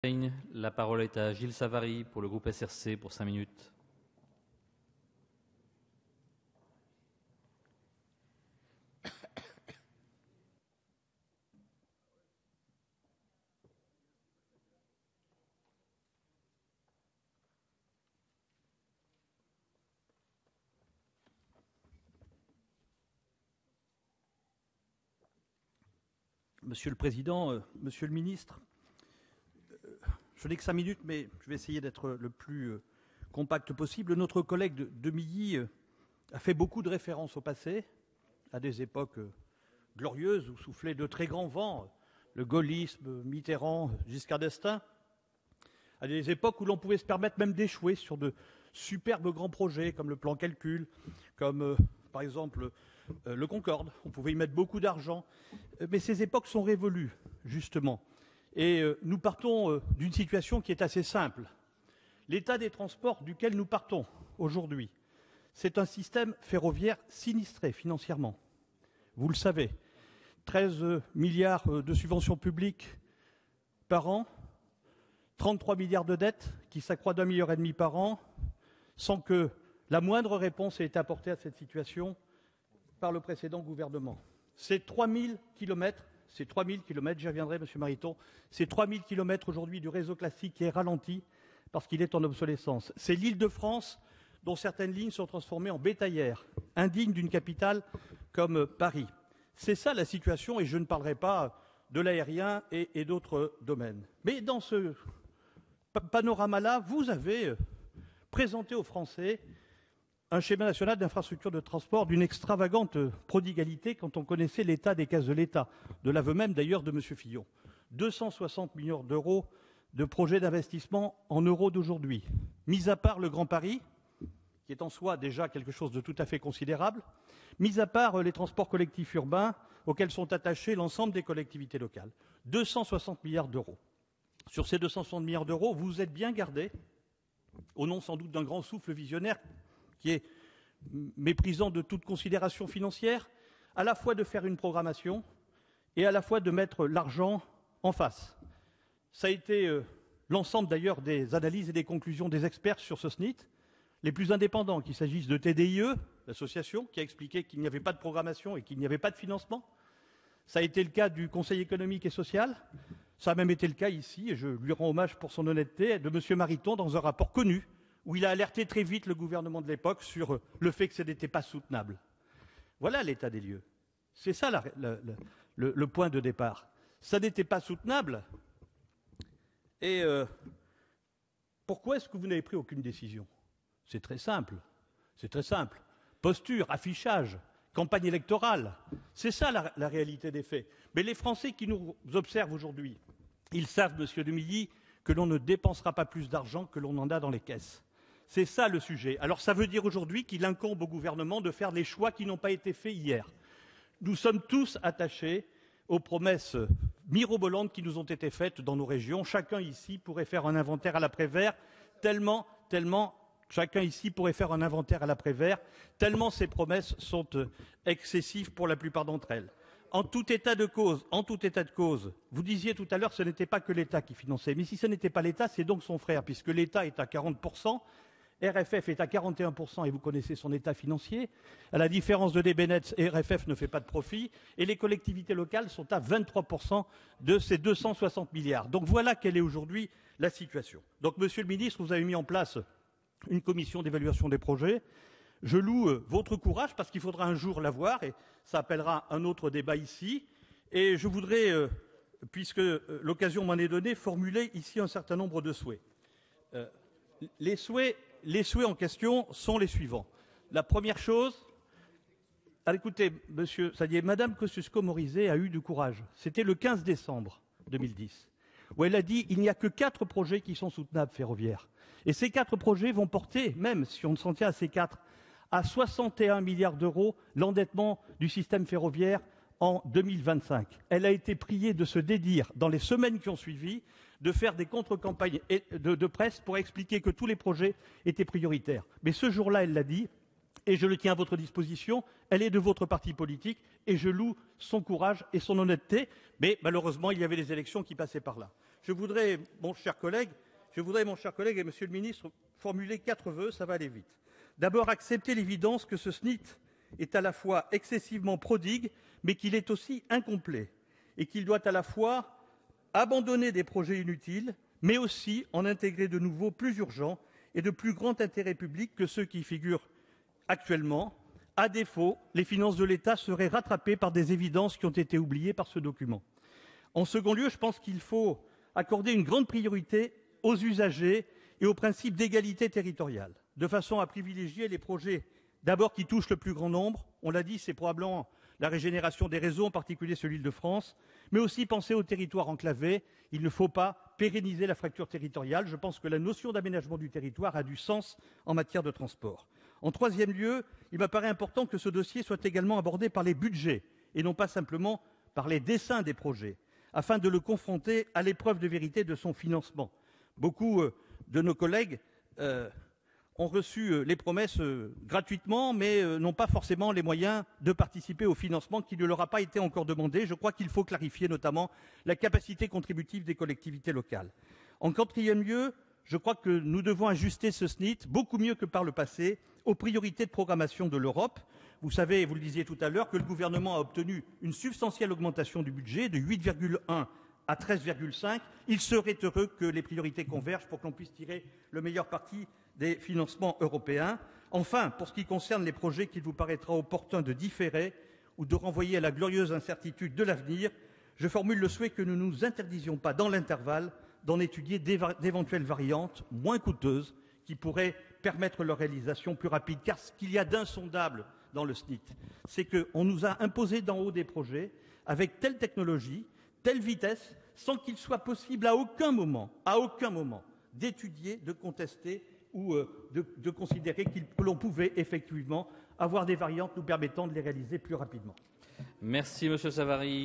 La parole est à Gilles Savary pour le groupe SRC pour 5 minutes. Monsieur le Président, Monsieur le Ministre, je n'ai que 5 minutes, mais je vais essayer d'être le plus compact possible. Notre collègue de Milly a fait beaucoup de références au passé, à des époques glorieuses où soufflaient de très grands vents, le gaullisme, Mitterrand, Giscard d'Estaing, à des époques où l'on pouvait se permettre même d'échouer sur de superbes grands projets comme le plan Calcul, comme par exemple le Concorde. On pouvait y mettre beaucoup d'argent. Mais ces époques sont révolues, justement. Et nous partons d'une situation qui est assez simple. L'état des transports duquel nous partons aujourd'hui, c'est un système ferroviaire sinistré financièrement. Vous le savez, 13 milliards de subventions publiques par an, 33 milliards de dettes qui s'accroît d'1,5 milliard par an, sans que la moindre réponse ait été apportée à cette situation par le précédent gouvernement. C'est 3000 kilomètres, j'y reviendrai, Monsieur Mariton, c'est 3000 kilomètres aujourd'hui du réseau classique qui est ralenti parce qu'il est en obsolescence. C'est l'Île-de-France dont certaines lignes sont transformées en bétaillères, indignes d'une capitale comme Paris. C'est ça la situation, et je ne parlerai pas de l'aérien et d'autres domaines. Mais dans ce panorama-là, vous avez présenté aux Français un schéma national d'infrastructure de transport d'une extravagante prodigalité quand on connaissait l'état des caisses de l'État, de l'aveu même d'ailleurs de M. Fillon. 260 millions d'euros de projets d'investissement en euros d'aujourd'hui. Mis à part le Grand Paris, qui est en soi déjà quelque chose de tout à fait considérable, mis à part les transports collectifs urbains auxquels sont attachés l'ensemble des collectivités locales. 260 milliards d'euros. Sur ces 260 milliards d'euros, vous vous êtes bien gardé, au nom sans doute d'un grand souffle visionnaire qui est méprisant de toute considération financière, à la fois de faire une programmation et à la fois de mettre l'argent en face. Ça a été l'ensemble d'ailleurs des analyses et des conclusions des experts sur ce SNIT, les plus indépendants, qu'il s'agisse de TDIE, l'association, qui a expliqué qu'il n'y avait pas de programmation et qu'il n'y avait pas de financement. Ça a été le cas du Conseil économique et social. Ça a même été le cas ici, et je lui rends hommage pour son honnêteté, de M. Mariton dans un rapport connu, où il a alerté très vite le gouvernement de l'époque sur le fait que ce n'était pas soutenable. Voilà l'état des lieux. C'est ça le point de départ. Ça n'était pas soutenable. Et pourquoi est-ce que vous n'avez pris aucune décision? C'est très simple. C'est très simple. Posture, affichage, campagne électorale. C'est ça la réalité des faits. Mais les Français qui nous observent aujourd'hui, ils savent, Monsieur de Milly, que l'on ne dépensera pas plus d'argent que l'on en a dans les caisses. C'est ça le sujet. Alors ça veut dire aujourd'hui qu'il incombe au gouvernement de faire les choix qui n'ont pas été faits hier. Nous sommes tous attachés aux promesses mirobolantes qui nous ont été faites dans nos régions. Chacun ici pourrait faire un inventaire à l'après-vert, tellement chacun ici pourrait faire un inventaire à l'après-vert, tellement ces promesses sont excessives pour la plupart d'entre elles. En tout état de cause, vous disiez tout à l'heure que ce n'était pas que l'État qui finançait. Mais si ce n'était pas l'État, c'est donc son frère, puisque l'État est à 40%, RFF est à 41%, et vous connaissez son état financier. À la différence de DB Netz, RFF ne fait pas de profit, et les collectivités locales sont à 23% de ces 260 milliards. Donc voilà quelle est aujourd'hui la situation. Donc, Monsieur le Ministre, vous avez mis en place une commission d'évaluation des projets. Je loue votre courage parce qu'il faudra un jour l'avoir et ça appellera un autre débat ici. Et je voudrais, puisque l'occasion m'en est donnée, formuler ici un certain nombre de souhaits. Les souhaits en question sont les suivants. La première chose, écoutez, Monsieur Sadier, Madame Kosciusko-Morizet a eu du courage. C'était le 15 décembre 2010, où elle a dit il n'y a que 4 projets qui sont soutenables ferroviaires. Et ces 4 projets vont porter, même si on s'en tient à ces 4, à 61 milliards d'euros l'endettement du système ferroviaire en 2025. Elle a été priée de se dédire, dans les semaines qui ont suivi, de faire des contre-campagnes de presse pour expliquer que tous les projets étaient prioritaires. Mais ce jour-là, elle l'a dit, et je le tiens à votre disposition, elle est de votre parti politique, et je loue son courage et son honnêteté, mais malheureusement, il y avait les élections qui passaient par là. je voudrais, mon cher collègue et Monsieur le ministre, formuler 4 vœux, ça va aller vite. D'abord, accepter l'évidence que ce SNIT est à la fois excessivement prodigue, mais qu'il est aussi incomplet, et qu'il doit à la fois abandonner des projets inutiles, mais aussi en intégrer de nouveaux plus urgents et de plus grand intérêt public que ceux qui figurent actuellement. À défaut, les finances de l'État seraient rattrapées par des évidences qui ont été oubliées par ce document. En second lieu, je pense qu'il faut accorder une grande priorité aux usagers et au principe d'égalité territoriale, de façon à privilégier les projets d'abord qui touchent le plus grand nombre. On l'a dit, c'est probablement la régénération des réseaux, en particulier celui de France, mais aussi penser aux territoires enclavés. Il ne faut pas pérenniser la fracture territoriale. Je pense que la notion d'aménagement du territoire a du sens en matière de transport. En troisième lieu, il m'apparaît important que ce dossier soit également abordé par les budgets et non pas simplement par les dessins des projets, afin de le confronter à l'épreuve de vérité de son financement. Beaucoup de nos collègues ont reçu les promesses gratuitement, mais n'ont pas forcément les moyens de participer au financement qui ne leur a pas été encore demandé. Je crois qu'il faut clarifier notamment la capacité contributive des collectivités locales. En quatrième lieu, je crois que nous devons ajuster ce SNIT, beaucoup mieux que par le passé, aux priorités de programmation de l'Europe. Vous savez, vous le disiez tout à l'heure, que le gouvernement a obtenu une substantielle augmentation du budget de 8,1 à 13,5. Il serait heureux que les priorités convergent pour que l'on puisse tirer le meilleur parti des financements européens. Enfin, pour ce qui concerne les projets qu'il vous paraîtra opportun de différer ou de renvoyer à la glorieuse incertitude de l'avenir, je formule le souhait que nous ne nous interdisions pas, dans l'intervalle, d'en étudier d'éventuelles variantes moins coûteuses qui pourraient permettre leur réalisation plus rapide. Car ce qu'il y a d'insondable dans le SNIT, c'est qu'on nous a imposé d'en haut des projets avec telle technologie, telle vitesse, sans qu'il soit possible à aucun moment, d'étudier, de contester ou de considérer que l'on pouvait effectivement avoir des variantes nous permettant de les réaliser plus rapidement. Merci, Monsieur Savary.